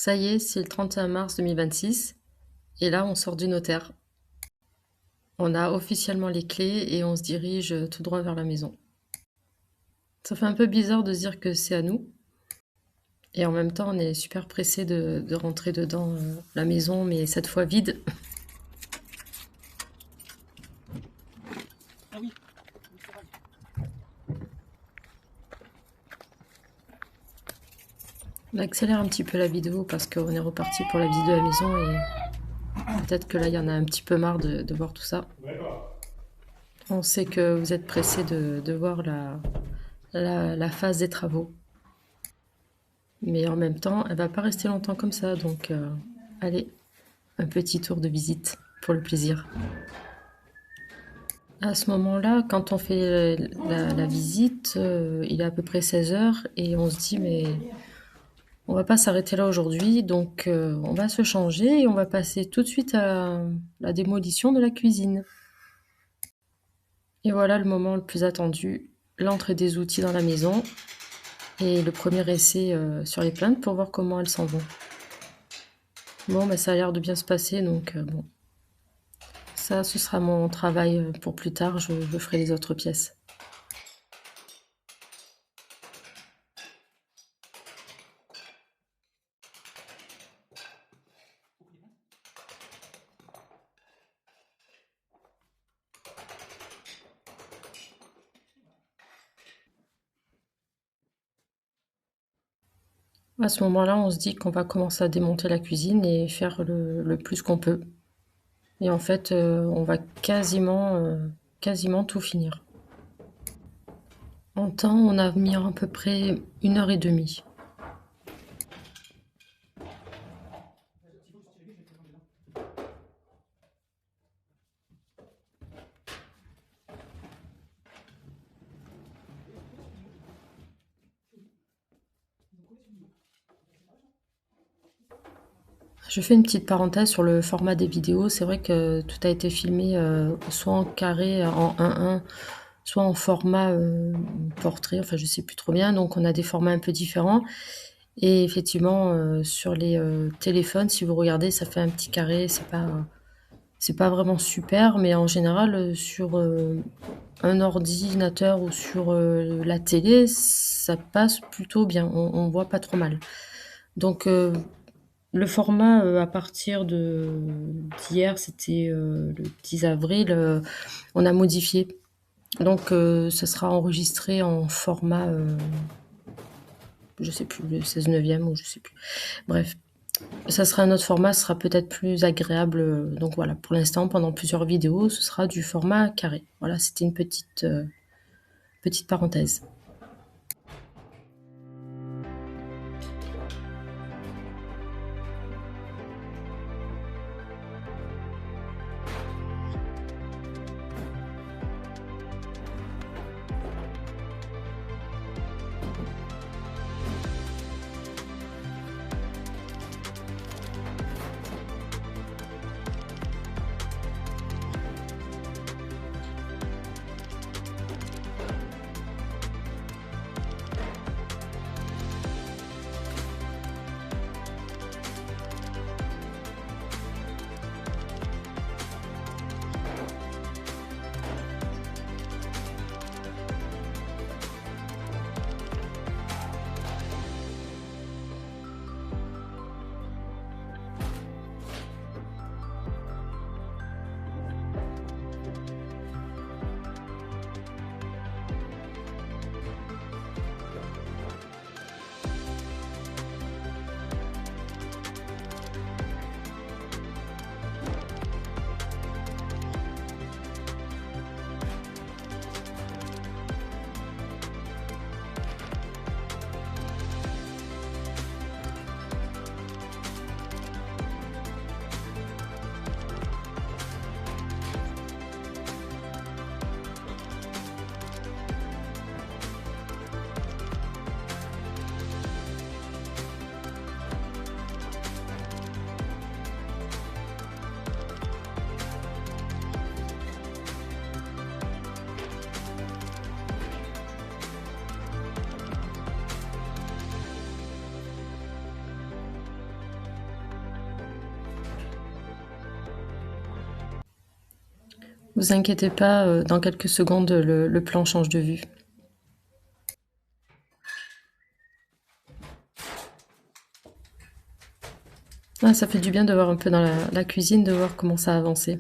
Ça y est, c'est le 31 mars 2026 et là, on sort du notaire. On a officiellement les clés et on se dirige tout droit vers la maison. Ça fait un peu bizarre de se dire que c'est à nous et en même temps, on est super pressé de rentrer dedans la maison, mais cette fois vide. On accélère un petit peu la vidéo parce qu'on est reparti pour la visite de la maison et peut-être que là, il y en a un petit peu marre de voir tout ça. On sait que vous êtes pressé de voir la phase des travaux. Mais en même temps, elle va pas rester longtemps comme ça, donc allez, un petit tour de visite pour le plaisir. À ce moment-là, quand on fait la visite, il est à peu près 16 heures et on se dit mais on va pas s'arrêter là aujourd'hui, donc on va se changer et on va passer tout de suite à la démolition de la cuisine. Et voilà le moment le plus attendu, l'entrée des outils dans la maison et le premier essai sur les plaintes pour voir comment elles s'en vont. Bon, bah, ça a l'air de bien se passer, donc bon. Ça, ce sera mon travail pour plus tard, je ferai les autres pièces. À ce moment-là, on se dit qu'on va commencer à démonter la cuisine et faire le plus qu'on peut. Et en fait, on va quasiment tout finir. En temps, on a mis à peu près 1 heure et demie. Je fais une petite parenthèse sur le format des vidéos. C'est vrai que tout a été filmé soit en carré, en 1:1, soit en format portrait, enfin je sais plus trop bien. Donc on a des formats un peu différents. Et effectivement, sur les téléphones, si vous regardez, ça fait un petit carré. C'est pas vraiment super, mais en général, sur un ordinateur ou sur la télé, ça passe plutôt bien. On voit pas trop mal. Donc le format à partir d'hier, c'était le 10 avril, on a modifié. Donc ça sera enregistré en format, je sais plus, le 16/9 ou je sais plus. Bref, ça sera un autre format, ce sera peut-être plus agréable. Donc voilà, pour l'instant, pendant plusieurs vidéos, ce sera du format carré. Voilà, c'était une petite parenthèse. Vous inquiétez pas, dans quelques secondes, le plan change de vue. Ah, ça fait du bien de voir un peu dans la cuisine, de voir comment ça a avancé.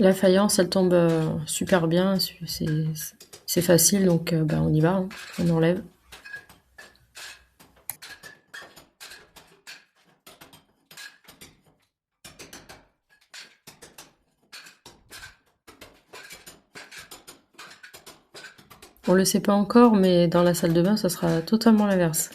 La faïence, elle tombe super bien. C'est facile, donc ben, on y va, hein. On enlève. On le sait pas encore, mais dans la salle de bain, ça sera totalement l'inverse.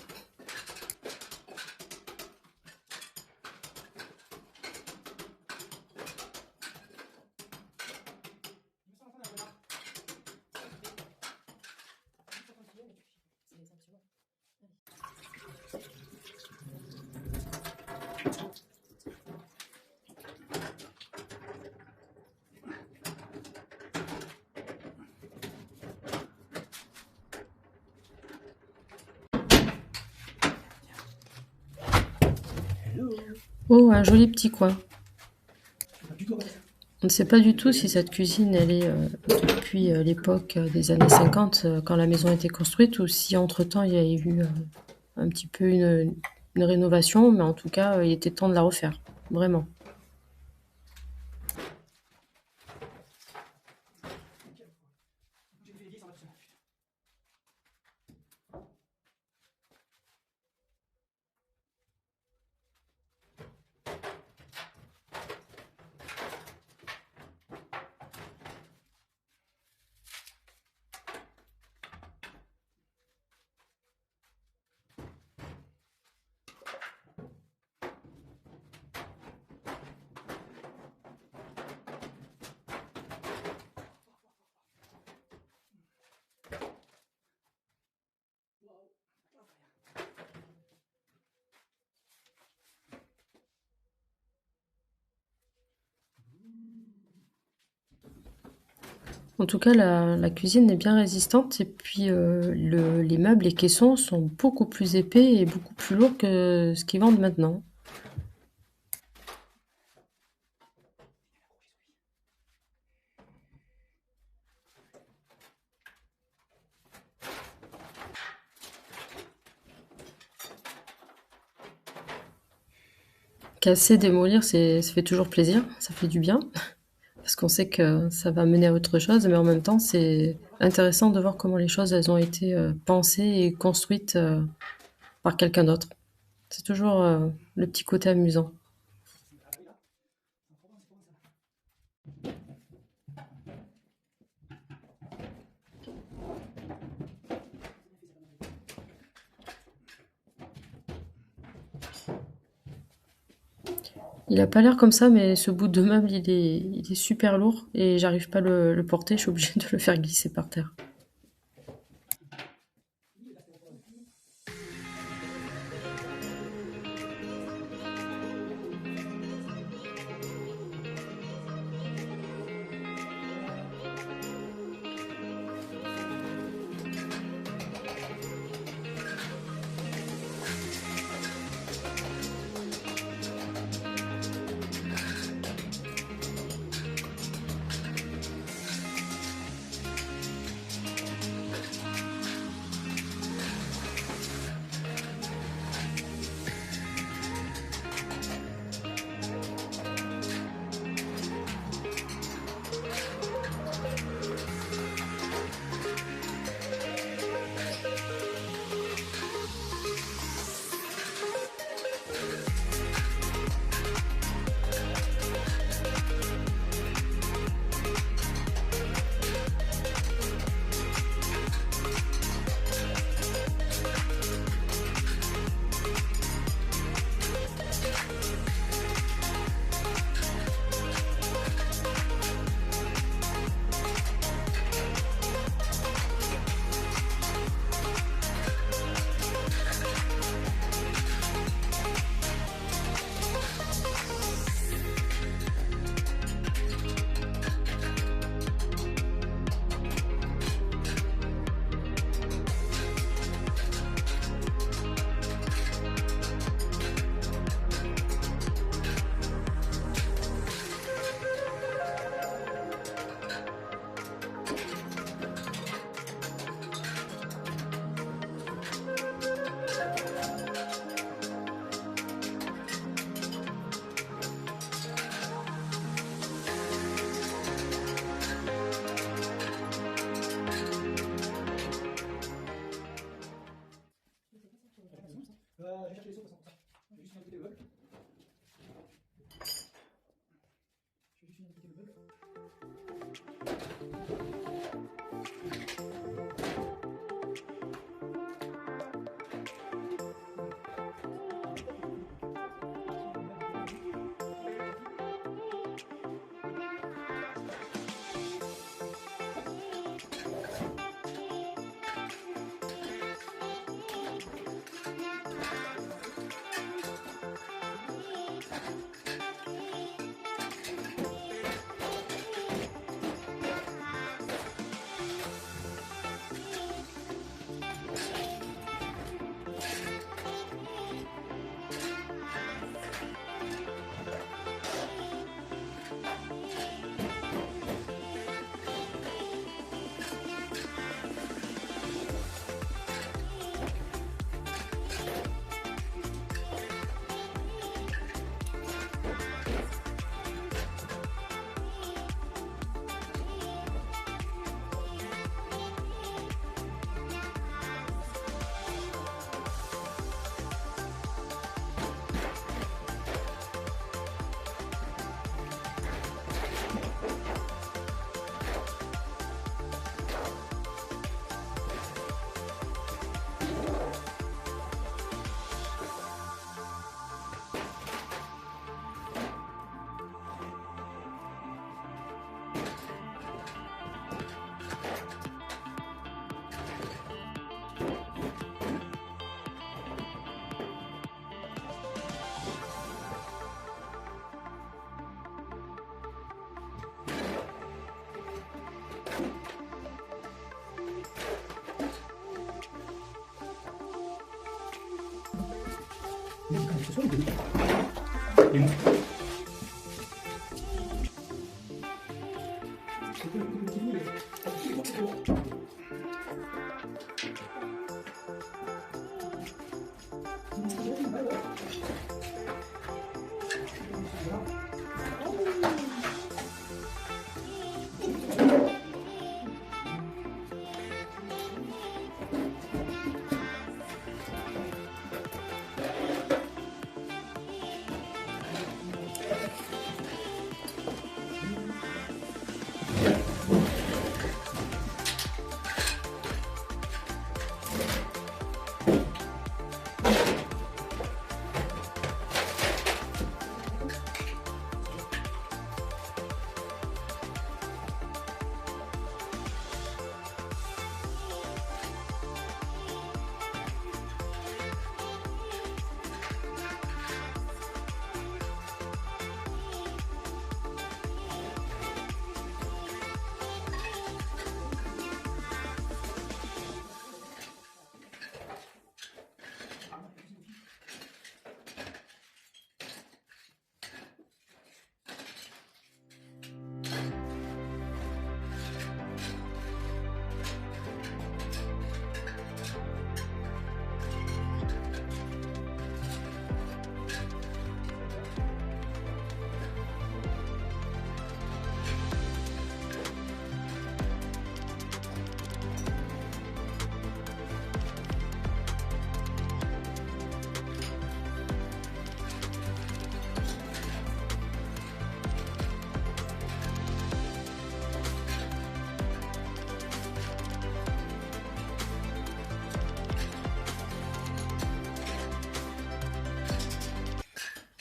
Oh, un joli petit coin. On ne sait pas du tout si cette cuisine, elle est depuis l'époque des années 50, quand la maison a été construite, ou si entre-temps il y a eu un petit peu une rénovation, mais en tout cas, il était temps de la refaire, vraiment. En tout cas, la cuisine est bien résistante et puis les meubles, les caissons sont beaucoup plus épais et beaucoup plus lourds que ce qu'ils vendent maintenant. Casser, démolir, ça fait toujours plaisir, ça fait du bien, parce qu'on sait que ça va mener à autre chose, mais en même temps, c'est intéressant de voir comment les choses, elles ont été pensées et construites par quelqu'un d'autre. C'est toujours le petit côté amusant. Il a pas l'air comme ça, mais ce bout de meuble, il est super lourd et j'arrive pas à le porter, je suis obligée de le faire glisser par terre.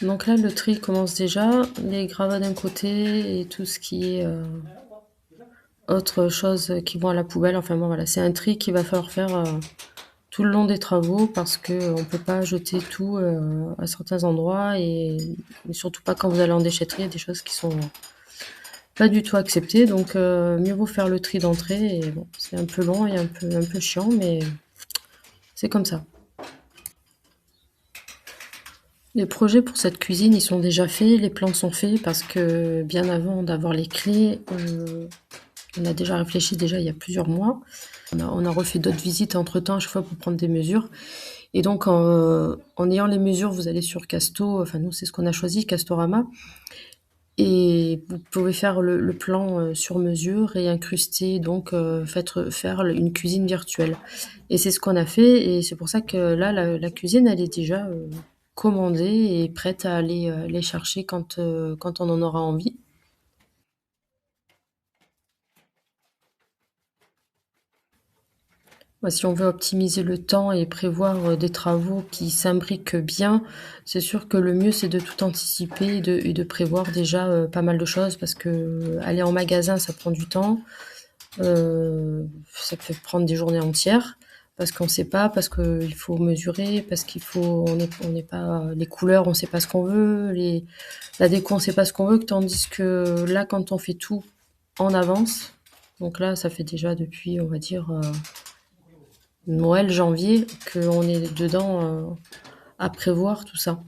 Donc là, le tri commence déjà, les gravats d'un côté et tout ce qui est autre chose qui vont à la poubelle. Enfin bon, voilà, c'est un tri qu'il va falloir faire tout le long des travaux parce que on peut pas jeter tout à certains endroits et surtout pas quand vous allez en déchetterie. Il y a des choses qui sont pas du tout acceptées. Donc mieux vaut faire le tri d'entrée. Et bon, c'est un peu long et un peu chiant, mais c'est comme ça. Les projets pour cette cuisine, ils sont déjà faits, les plans sont faits parce que bien avant d'avoir les clés, on a déjà réfléchi déjà il y a plusieurs mois. On a refait d'autres visites entre-temps à chaque fois pour prendre des mesures. Et donc en ayant les mesures, vous allez sur Casto, enfin nous c'est ce qu'on a choisi, Castorama, et vous pouvez faire le plan sur mesure et incruster, donc faire une cuisine virtuelle. Et c'est ce qu'on a fait, et c'est pour ça que là, la cuisine, elle est déjà commandée et prête à aller les chercher quand on en aura envie. Bah, si on veut optimiser le temps et prévoir des travaux qui s'imbriquent bien, c'est sûr que le mieux c'est de tout anticiper et de prévoir déjà pas mal de choses parce que aller en magasin ça prend du temps, ça peut prendre des journées entières parce qu'on sait pas, parce qu'il faut mesurer, parce qu'il faut, on n'est pas les couleurs, on sait pas ce qu'on veut, la déco on sait pas ce qu'on veut, tandis que là quand on fait tout en avance, donc là ça fait déjà depuis on va dire Noël, janvier, qu'on est dedans à prévoir tout ça.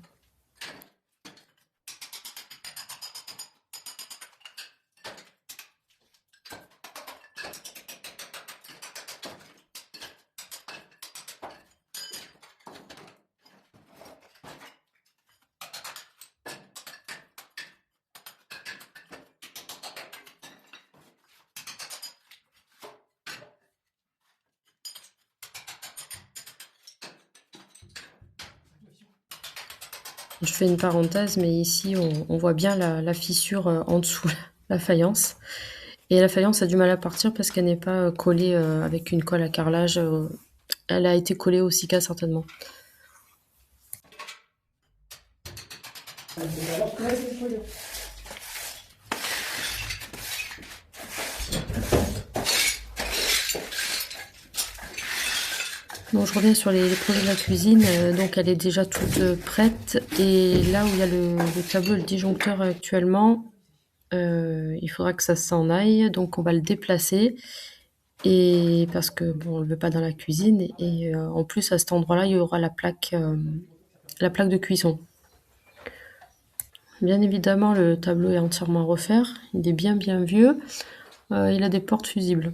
Je fais une parenthèse, mais ici on voit bien la fissure en dessous, la faïence. Et la faïence a du mal à partir parce qu'elle n'est pas collée avec une colle à carrelage. Elle a été collée au Sika certainement. Bon, je reviens sur les projets de la cuisine. Donc elle est déjà toute prête. Et là où il y a le tableau, le disjoncteur actuellement, il faudra que ça s'en aille. Donc on va le déplacer. Et parce que bon, on le veut pas dans la cuisine. Et en plus, à cet endroit-là, il y aura la plaque la plaque de cuisson. Bien évidemment, le tableau est entièrement à refaire. Il est bien vieux. Il a des portes fusibles.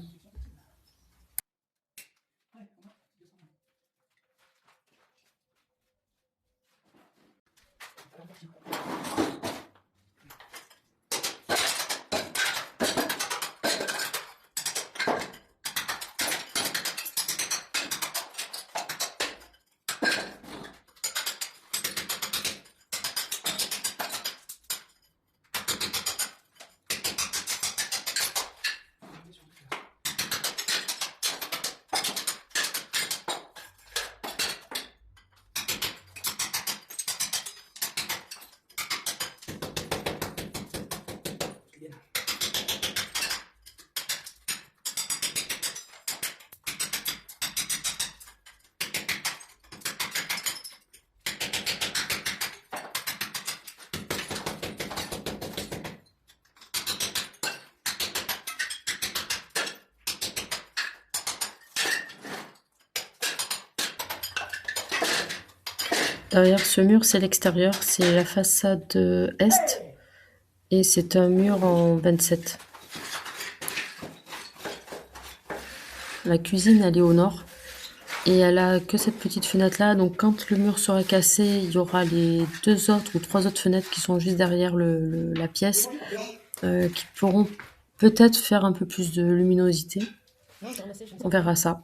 Derrière ce mur, c'est l'extérieur, c'est la façade est et c'est un mur en 27. La cuisine, elle est au nord et elle a que cette petite fenêtre-là. Donc quand le mur sera cassé, il y aura les 2 autres ou 3 autres fenêtres qui sont juste derrière la pièce qui pourront peut-être faire un peu plus de luminosité. On verra ça.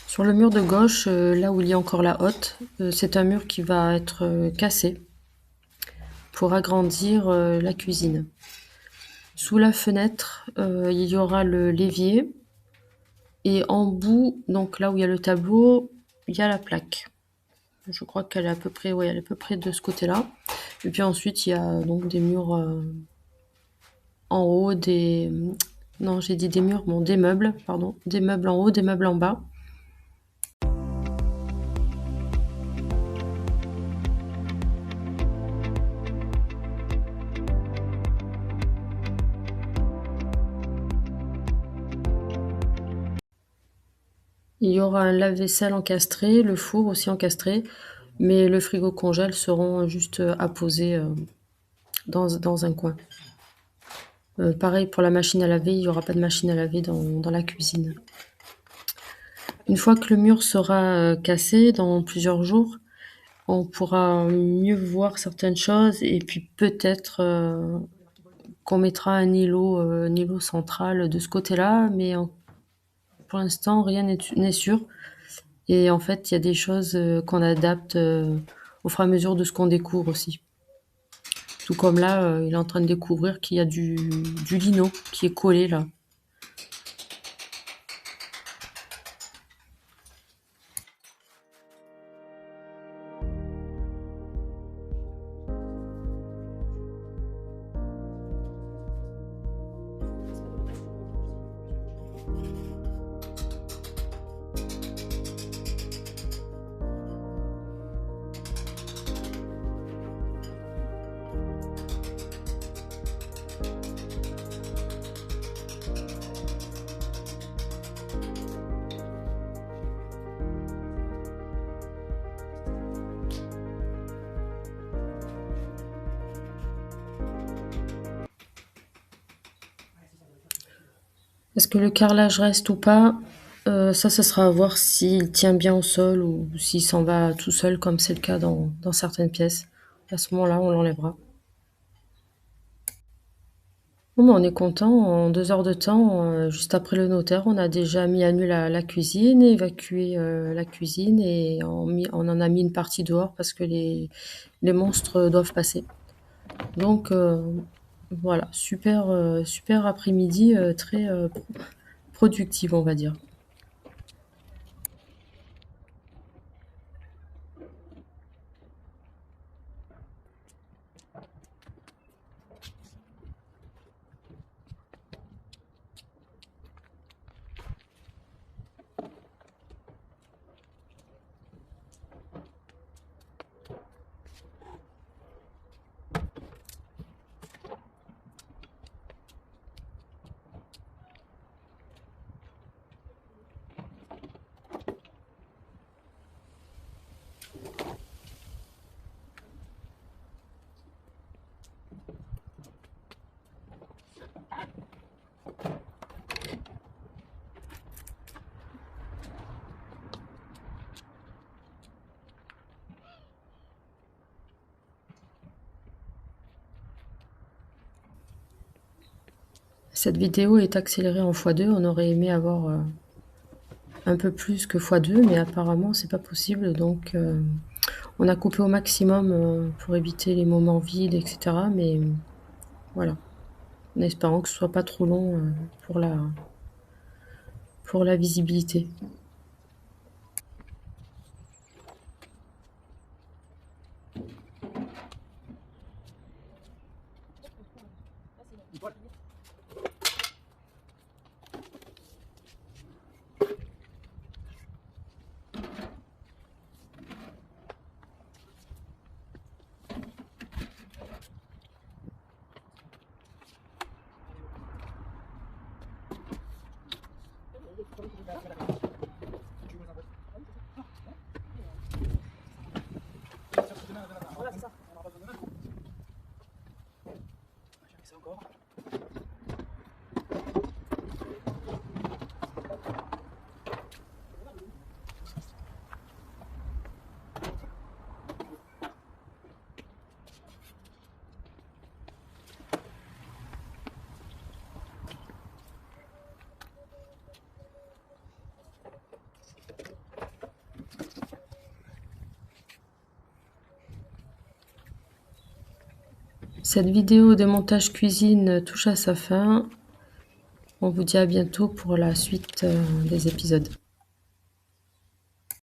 Sur le mur de gauche, là où il y a encore la hotte, c'est un mur qui va être cassé pour agrandir la cuisine. Sous la fenêtre, il y aura le l'évier et en bout, donc là où il y a le tableau, il y a la plaque. Je crois qu'elle est à peu près, ouais, elle est à peu près de ce côté-là. Et puis ensuite, il y a donc des murs en haut, non, j'ai dit des murs, bon, des meubles, pardon, des meubles en haut, des meubles en bas. Il y aura un lave-vaisselle encastré, le four aussi encastré, mais le frigo congèle seront juste apposés dans un coin. Pareil pour la machine à laver, il n'y aura pas de machine à laver dans la cuisine. Une fois que le mur sera cassé dans plusieurs jours, on pourra mieux voir certaines choses et puis peut-être qu'on mettra un îlot central de ce côté-là, mais pour l'instant rien n'est sûr. Et en fait, il y a des choses qu'on adapte au fur et à mesure de ce qu'on découvre aussi. Tout comme là, il est en train de découvrir qu'il y a du lino qui est collé là. Est-ce que le carrelage reste ou pas? Ça sera à voir s'il tient bien au sol ou s'il s'en va tout seul, comme c'est le cas dans certaines pièces. À ce moment-là, on l'enlèvera. Bon, bah, on est content. En 2 heures de temps, juste après le notaire, on a déjà mis à nu la cuisine, évacué la cuisine et on en a mis une partie dehors parce que les monstres doivent passer. Donc voilà, super après-midi, très productive, on va dire. Cette vidéo est accélérée en x2. On aurait aimé avoir un peu plus que x2, mais apparemment c'est pas possible. Donc on a coupé au maximum pour éviter les moments vides, etc. Mais voilà, en espérant que ce soit pas trop long pour la visibilité. Cette vidéo de montage cuisine touche à sa fin. On vous dit à bientôt pour la suite des épisodes.